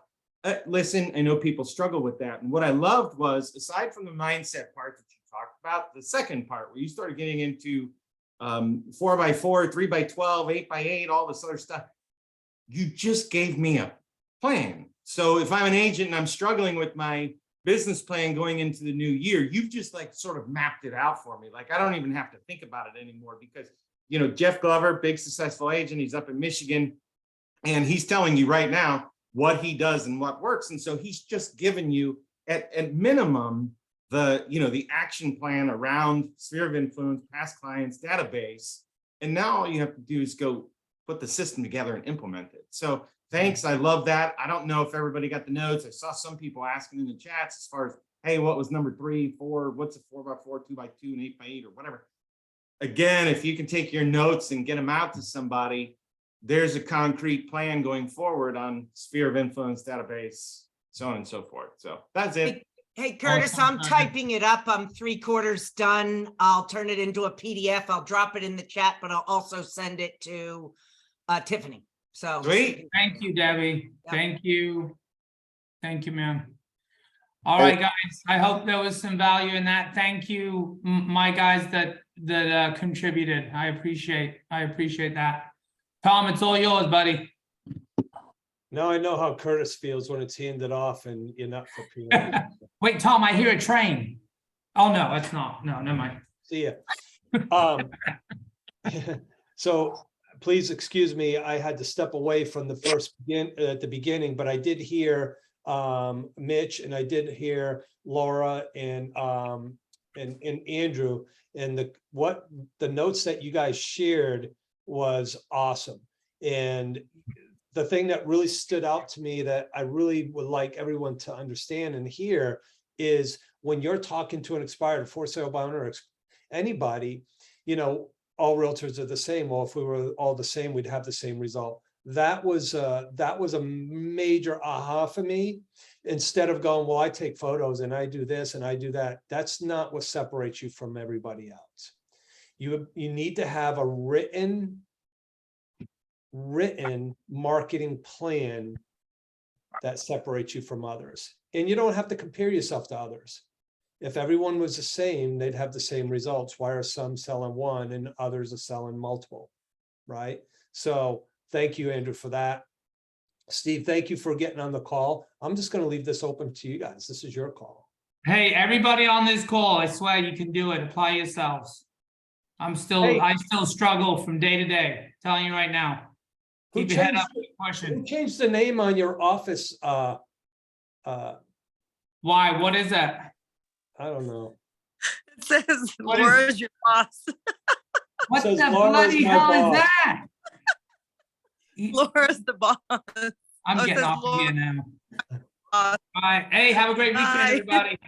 listen, I know people struggle with that. And what I loved was, aside from the mindset part that you talked about, the second part where you started getting into 4x4, 3x12, 8x8, all this other stuff, you just gave me a plan. So if I'm an agent and I'm struggling with my business plan going into the new year, you've just like sort of mapped it out for me. Like I don't even have to think about it anymore, because, you know, Jeff Glover, big successful agent, he's up in Michigan, and he's telling you right now what he does and what works. And so he's just given you at minimum the, you know, the action plan around sphere of influence, past clients, database. And now all you have to do is go put the system together and implement it. So thanks. I love that. I don't know if everybody got the notes. I saw some people asking in the chats as far as, hey, what was number 3, 4, what's a 4x4, 2x2, and 8x8 or whatever. Again, if you can take your notes and get them out to somebody, there's a concrete plan going forward on sphere of influence, database, so on and so forth. So that's it. Hey, Curtis, I'm typing it up. I'm 3/4 done. I'll turn it into a PDF. I'll drop it in the chat, but I'll also send it to Tiffany. So Sweet. Thank you, Debbie. Yeah. Thank you. Thank you, ma'am. All right, guys. I hope there was some value in that. Thank you, my guys that contributed. I appreciate that. Tom, it's all yours, buddy. Now I know how Curtis feels when it's handed off and you're not prepared. Wait, Tom, I hear a train. Oh, no, it's not. No, never mind. See ya. So please excuse me, I had to step away from the at the beginning, but I did hear Mitch, and I did hear Laura and Andrew, and the notes that you guys shared was awesome. And the thing that really stood out to me that I really would like everyone to understand and hear is, when you're talking to an expired for sale by owner, anybody, you know, all realtors are the same. Well, if we were all the same, we'd have the same result. That was a major aha for me. Instead of going, well, I take photos and I do this and I do that. That's not what separates you from everybody else. You need to have a written marketing plan that separates you from others. And you don't have to compare yourself to others. If everyone was the same, they'd have the same results. Why are some selling one and others are selling multiple, right? So thank you, Andrew, for that. Steve, thank you for getting on the call. I'm just gonna leave this open to you guys. This is your call. Hey, everybody on this call, I swear you can do it. Apply yourselves. Hey. I still struggle from day to day, telling you right now. Who Keep your head changed, up, keep who pushing. changed the name on your office? Why? What is that? I don't know. It says What is- Laura's your boss. What Says the Laura's bloody my hell boss. is that? Laura's the boss. I'm Oh, it getting says off of here now. boss. All right. Hey, have a great weekend, Bye. everybody.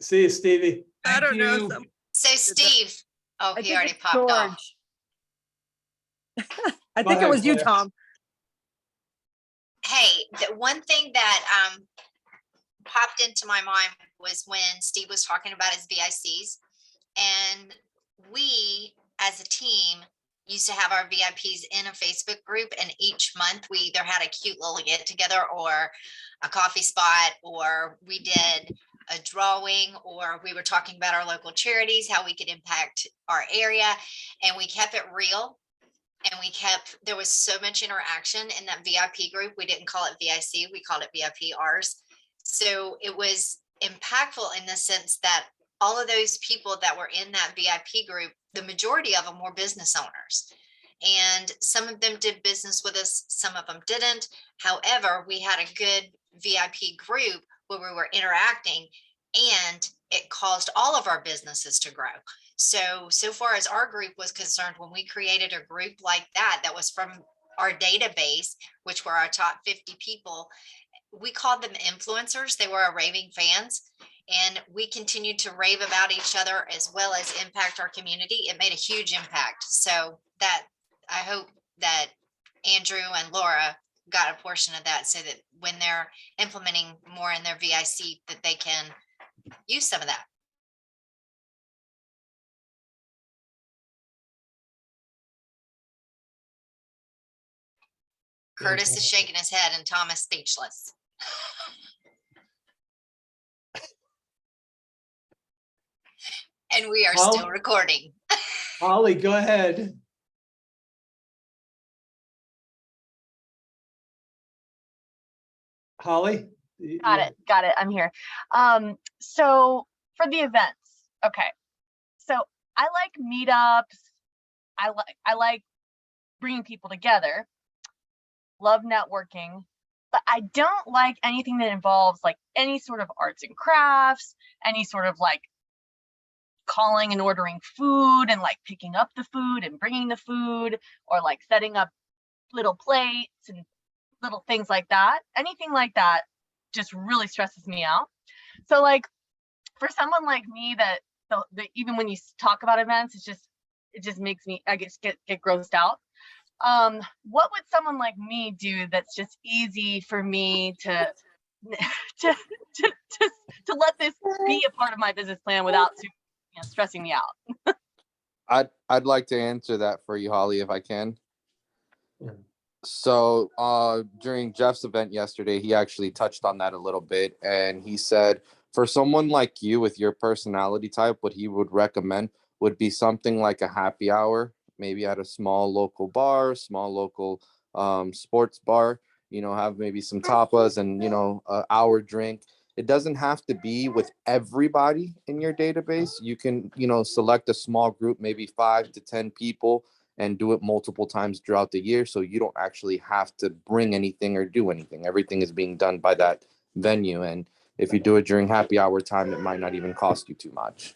See you, Stevie. I Thank don't know. you. So Steve, oh, I he think already it's popped off. George. I Go think it ahead, was you, Claire. Tom. Hey, the one thing that popped into my mind was when Steve was talking about his VICs. And we, as a team, used to have our VIPs in a Facebook group, and each month we either had a cute little get together or a coffee spot, or we did a drawing, or we were talking about our local charities, how we could impact our area, and we kept it real. And there was so much interaction in that VIP group. We didn't call it VIC, we called it VIPRs. So it was impactful in the sense that all of those people that were in that VIP group, the majority of them were business owners. And some of them did business with us, some of them didn't. However, we had a good VIP group where we were interacting, and it caused all of our businesses to grow. So far as our group was concerned, when we created a group like that, that was from our database, which were our top 50 people, we called them influencers. They were our raving fans. And we continued to rave about each other as well as impact our community. It made a huge impact. So that I hope that Andrew and Laura got a portion of that, so that when they're implementing more in their VIC, that they can use some of that. Curtis is shaking his head and Tom is speechless. And we are still recording. Holly, go ahead. Holly? Got it. I'm here. So for the events, okay. So I like meetups. I like bringing people together. Love networking, but I don't like anything that involves like any sort of arts and crafts, any sort of like calling and ordering food and like picking up the food and bringing the food, or like setting up little plates and little things like that. Anything like that just really stresses me out. So like for someone like me that even when you talk about events, it just makes me, I guess, get grossed out. What would someone like me do that's just easy for me to let this be a part of my business plan without stressing me out? I'd like to answer that for you, Holly, if I can. Yeah. So during Jeff's event yesterday, he actually touched on that a little bit, and he said for someone like you with your personality type, what he would recommend would be something like a happy hour, maybe at a small local bar, small local sports bar, have maybe some tapas and, an hour drink. It doesn't have to be with everybody in your database. You can, select a small group, maybe 5 to 10 people, and do it multiple times throughout the year. So you don't actually have to bring anything or do anything. Everything is being done by that venue. And if you do it during happy hour time, it might not even cost you too much.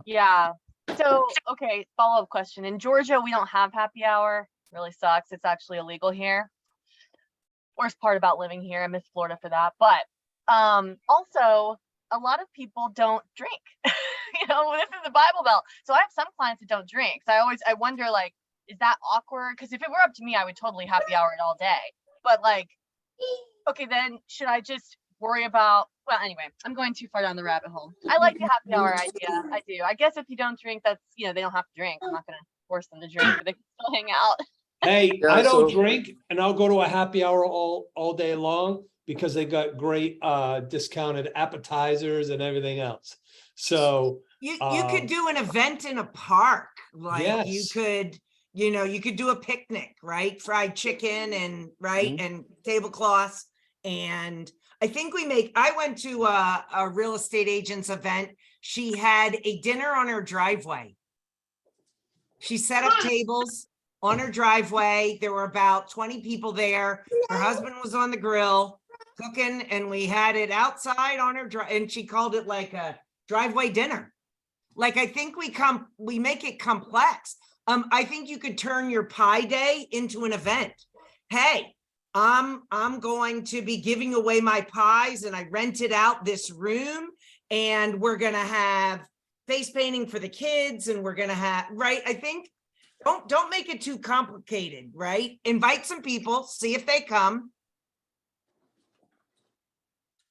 Yeah. So, okay, follow-up question. In Georgia, we don't have happy hour. Really sucks. It's actually illegal here. Worst part about living here. I miss Florida for that. But also, a lot of people don't drink. This is the Bible Belt. So I have some clients that don't drink. So I wonder, like, is that awkward? Because if it were up to me, I would totally happy hour it all day. But like, okay, then should I just worry about, well, anyway, I'm going too far down the rabbit hole. I like the happy hour idea. I do. I guess if you don't drink, that's, they don't have to drink. I'm not going to force them to drink, but they can still hang out. Hey, Yeah, I don't so- drink, and I'll go to a happy hour all day long because they got great discounted appetizers and everything else. So You could do an event in a park, like you Yes. could, You know, you could do a picnic, right? Fried chicken and, right, and tablecloths. And I think I went to a real estate agent's event. She had a dinner on her driveway. She set up tables on her driveway. There were about 20 people there. Her husband was on the grill cooking, and we had it outside on her drive, and she called it like a driveway dinner. Like, I think we make it complex. I think you could turn your pie day into an event. Hey, I'm going to be giving away my pies, and I rented out this room, and we're gonna have face painting for the kids, and we're gonna have, right? I think don't make it too complicated, right? Invite some people, see if they come.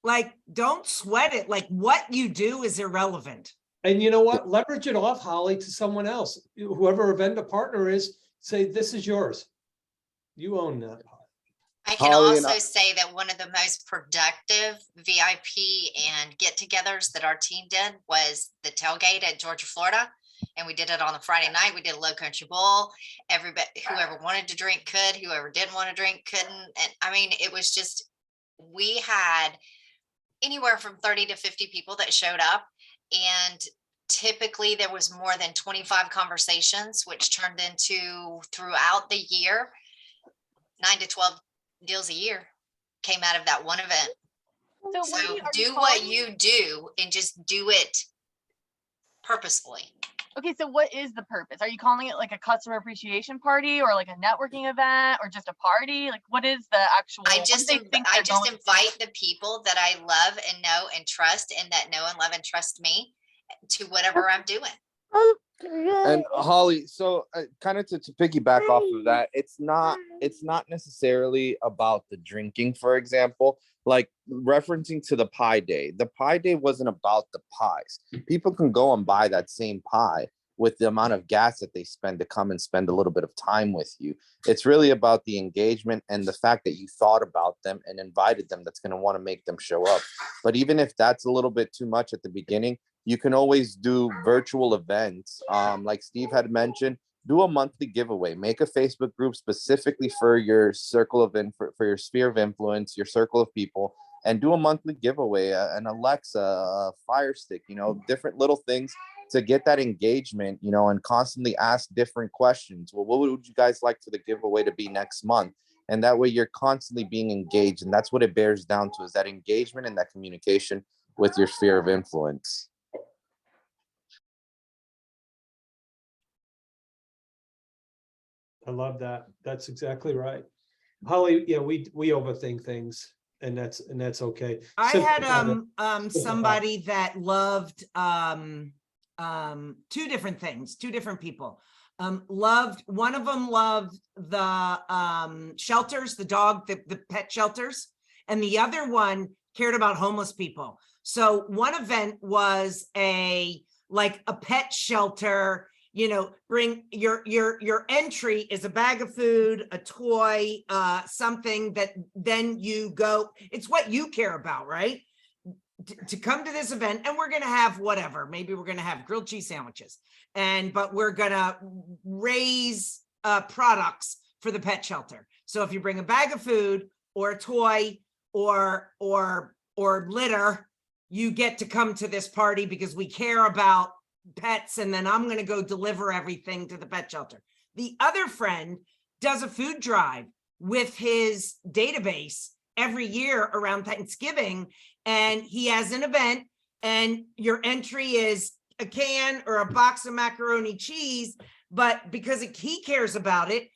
Like, don't sweat it. Like, what you do is irrelevant. And you know what? Leverage it off, Holly, to someone else. Whoever a vendor partner is, say, this is yours. You own that. I can Holly and also say that one of the most productive VIP and get-togethers that our team did was the tailgate at Georgia, Florida. And we did it on a Friday night. We did a Low Country Bowl. Everybody, whoever wanted to drink could, whoever didn't want to drink couldn't. And I mean, it was just, we had anywhere from 30 to 50 people that showed up. And typically there was more than 25 conversations, which turned into, throughout the year, 9 to 12 deals a year came out of that one event. So do what you do and just do it purposefully. Okay, so what is the purpose? Are you calling it like a customer appreciation party or like a networking event or just a party? Like, what is the actual? I just invite the people that I love and know and trust, and that know and love and trust me, to whatever I'm doing. And Holly, so kind of to piggyback off of that, it's not necessarily about the drinking, for example, like referencing to the pie day. The pie day wasn't about the pies. People can go and buy that same pie with the amount of gas that they spend to come and spend a little bit of time with you. It's really about the engagement and the fact that you thought about them and invited them that's going to want to make them show up. But even if that's a little bit too much at the beginning, you can always do virtual events. Like Steve had mentioned, do a monthly giveaway, make a Facebook group specifically for your circle of for your sphere of influence, your circle of people, and do a monthly giveaway, an Alexa, a Fire Stick, different little things to get that engagement, and constantly ask different questions. Well, what would you guys like for the giveaway to be next month? And that way you're constantly being engaged. And that's what it bears down to, is that engagement and that communication with your sphere of influence. I love that. That's exactly right. Holly, yeah, we overthink things, and that's okay. I had Simplify it. somebody that loved two different things, two different people. One of them loved the shelters, the pet shelters, and the other one cared about homeless people. So one event was a pet shelter. Bring your entry is a bag of food, a toy, something that then you go, it's what you care about, right? To come to this event, and we're going to have whatever, maybe we're going to have grilled cheese sandwiches, but we're going to raise products for the pet shelter. So if you bring a bag of food or a toy or litter, you get to come to this party because we care about pets, and then I'm going to go deliver everything to the pet shelter. The other friend does a food drive with his database every year around Thanksgiving, and he has an event, and your entry is a can or a box of macaroni cheese, but because he cares about it,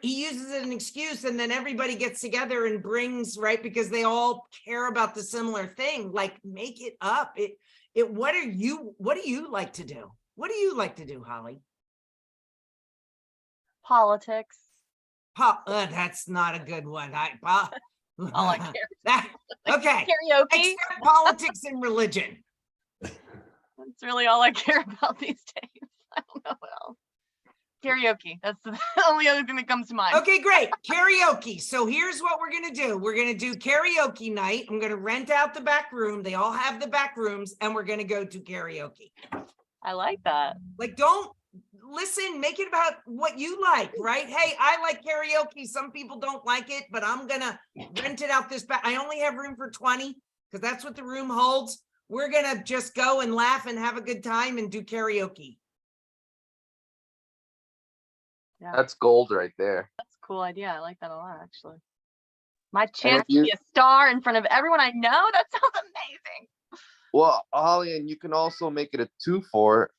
he uses it as an excuse, and then everybody gets together and brings, right, because they all care about the similar thing. Like, make it up. What do you like to do? What do you like to do, Holly? Politics. That's not a good one. All I care. Okay. Karaoke. Except politics and religion. That's really all I care about these days. I don't know what else. Karaoke. That's the only other thing that comes to mind. Okay, great. Karaoke. So here's what we're going to do. We're going to do karaoke night. I'm going to rent out the back room. They all have the back rooms, and we're going to go to karaoke. I like that. Like, don't listen, make it about what you like, right? Hey, I like karaoke. Some people don't like it, but I'm gonna rent it out this back. I only have room for 20 because that's what the room holds. We're gonna just go and laugh and have a good time and do karaoke. Yeah, That's gold right there. that's a cool idea. I like that a lot, actually. My And chance if to be a star in front of everyone I know, that sounds amazing. well, Holly, and you can also make it a 2-for,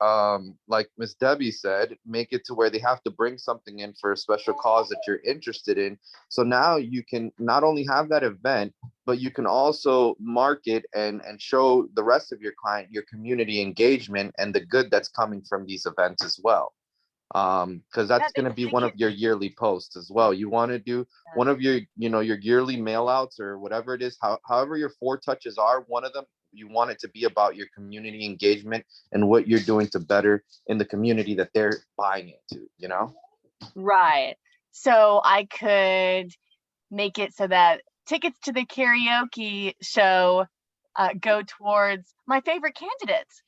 like Miss Debbie said, make it to where they have to bring something in for a special cause that you're interested in. So now you can not only have that event, but you can also market and show the rest of your client your community engagement and the good that's coming from these events as well. Because that's Yeah, going to be they one can- of your yearly posts as well. You want to do one of your, your yearly mail outs or whatever it is, however your 4 touches are, one of them, you want it to be about your community engagement and what you're doing to better in the community that they're buying into, Right. So I could make it so that tickets to the karaoke show go towards my favorite candidates.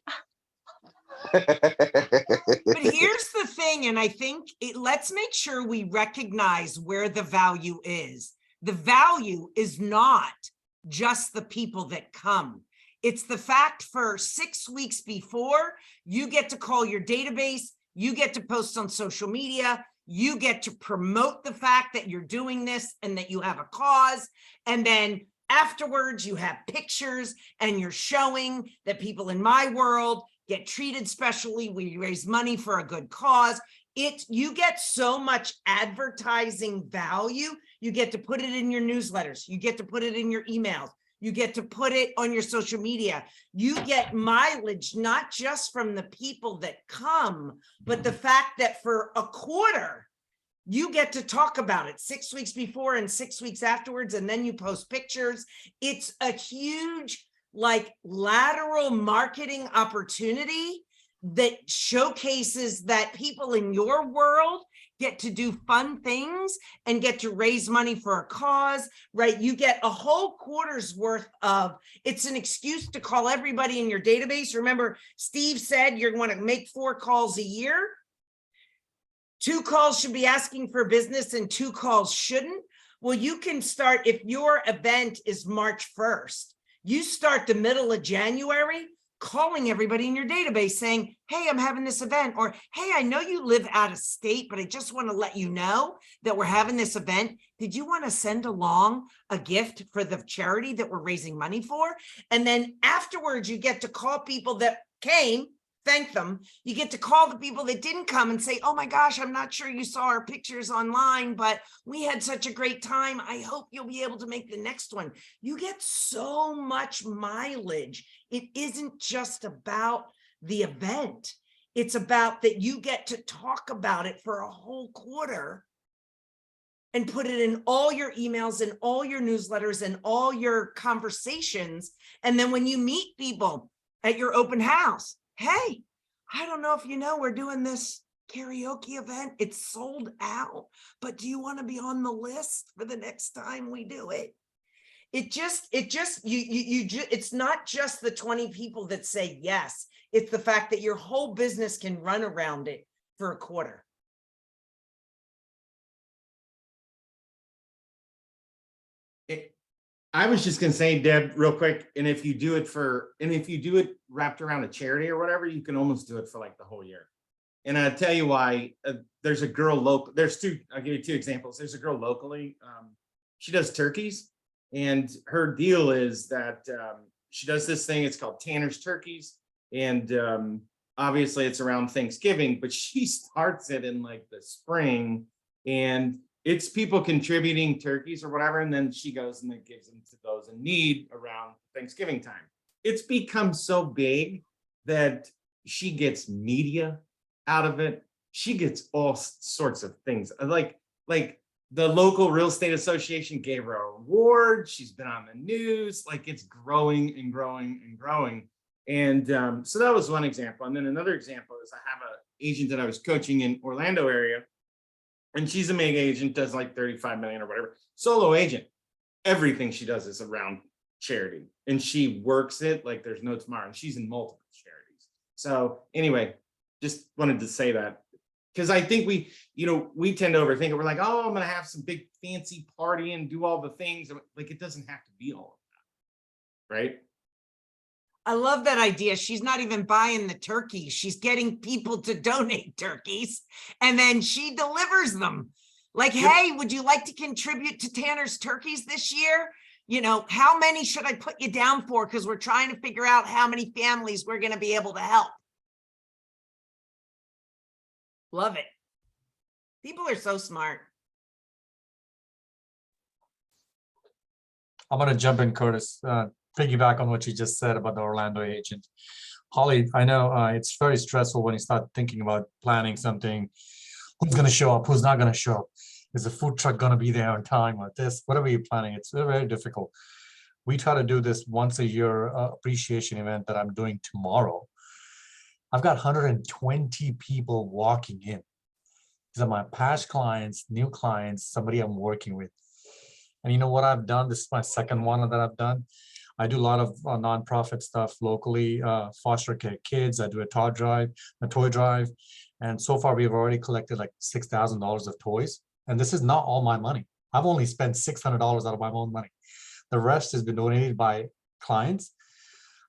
But here's the thing, and I think let's make sure we recognize where the value is. The value is not just the people that come. It's the fact for 6 weeks before, you get to call your database, you get to post on social media, you get to promote the fact that you're doing this and that you have a cause. And then afterwards, you have pictures and you're showing that people in my world get treated specially. We raise money for a good cause. You get so much advertising value. You get to put it in your newsletters. You get to put it in your emails. You get to put it on your social media. You get mileage, not just from the people that come, but the fact that for a quarter, you get to talk about it 6 weeks before and 6 weeks afterwards, and then you post pictures. It's a huge, lateral marketing opportunity that showcases that people in your world get to do fun things and get to raise money for a cause, right? You get a whole quarter's worth of, it's an excuse to call everybody in your database. Remember, Steve said you're going to make 4 calls a year. 2 calls should be asking for business and 2 calls shouldn't. Well, you can start, if your event is March 1st, you start the middle of January calling everybody in your database saying, hey, I'm having this event, or, hey, I know you live out of state, but I just want to let you know that we're having this event. Did you want to send along a gift for the charity that we're raising money for? And then afterwards, you get to call people that came, thank them. You get to call the people that didn't come and say, oh my gosh, I'm not sure you saw our pictures online, but we had such a great time. I hope you'll be able to make the next one. You get so much mileage. It isn't just about the event. It's about that you get to talk about it for a whole quarter and put it in all your emails and all your newsletters and all your conversations. And then when you meet people at your open house, hey, I don't know if you know, we're doing this karaoke event. It's sold out, but do you want to be on the list for the next time we do it? It's not just the 20 people that say yes. It's the fact that your whole business can run around it for a quarter. I was just gonna say, Deb, real quick, and if you do it wrapped around a charity or whatever, you can almost do it for the whole year. And I'll tell you why. There's a girl local. There's 2. I'll give you 2 examples. There's a girl locally. She does turkeys, and her deal is that she does this thing. It's called Tanner's Turkeys, and obviously it's around Thanksgiving, but she starts it in the spring, and it's people contributing turkeys or whatever, and then she goes and then gives them to those in need around Thanksgiving time. It's become so big that she gets media out of it. She gets all sorts of things. Like the local real estate association gave her an award. She's been on the news. It's growing and growing and growing. And so that was one example. And then another example is I have an agent that I was coaching in Orlando area. And she's a mega agent, does 35 million or whatever. Solo agent. Everything she does is around charity. And she works it like there's no tomorrow. And she's in multiple charities. So anyway, just wanted to say that Because I think we tend to overthink it. We're like, oh, I'm gonna have some big fancy party and do all the things. Like, it doesn't have to be all of that, right? I love that idea. She's not even buying the turkeys. She's getting people to donate turkeys and then she delivers them. Like, Yep. hey, would you like to contribute to Tanner's turkeys this year? You know, how many should I put you down for? Because we're trying to figure out how many families we're going to be able to help. Love it. People are so smart. I'm gonna jump in, Curtis, piggyback on what you just said about the Orlando agent. Holly, I know it's very stressful when you start thinking about planning something. Who's gonna show up? Who's not gonna show up? Is the food truck gonna be there on time or this? Whatever you're planning, it's very, very difficult. We try to do this once a year appreciation event that I'm doing tomorrow. I've got 120 people walking in. These are my past clients, new clients, somebody I'm working with. And you know what I've done? This is my second one that I've done. I do a lot of nonprofit stuff locally, foster care kids. I do a toy drive. And so far we've already collected like $6,000 of toys. And this is not all my money. I've only spent $600 out of my own money. The rest has been donated by clients,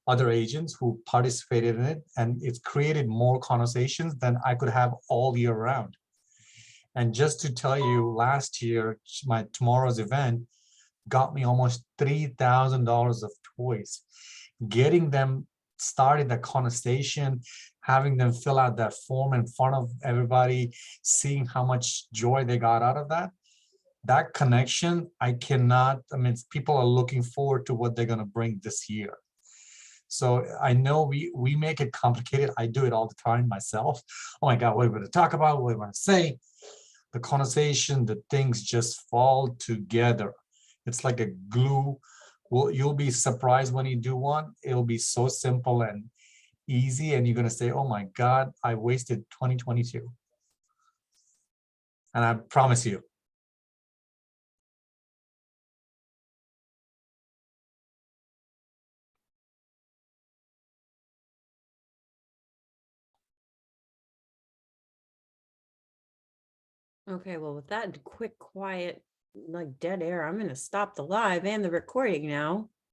other agents who participated in it. And it's created more conversations than I could have all year round. And just to tell you, last year, my tomorrow's event got me almost $3,000 of toys. Getting them started the conversation, having them fill out that form in front of everybody, seeing how much joy they got out of that. That connection, people are looking forward to what they're going to bring this year. So I know we make it complicated. I do it all the time myself. Oh my God, what are we going to talk about? What are we going to say? The conversation, the things just fall together. It's like a glue. Well, you'll be surprised when you do one. It'll be so simple and easy. And you're going to say, oh my God, I wasted 2022. And I promise you. Okay, well, with that quick, quiet, like dead air, I'm gonna stop the live and the recording now.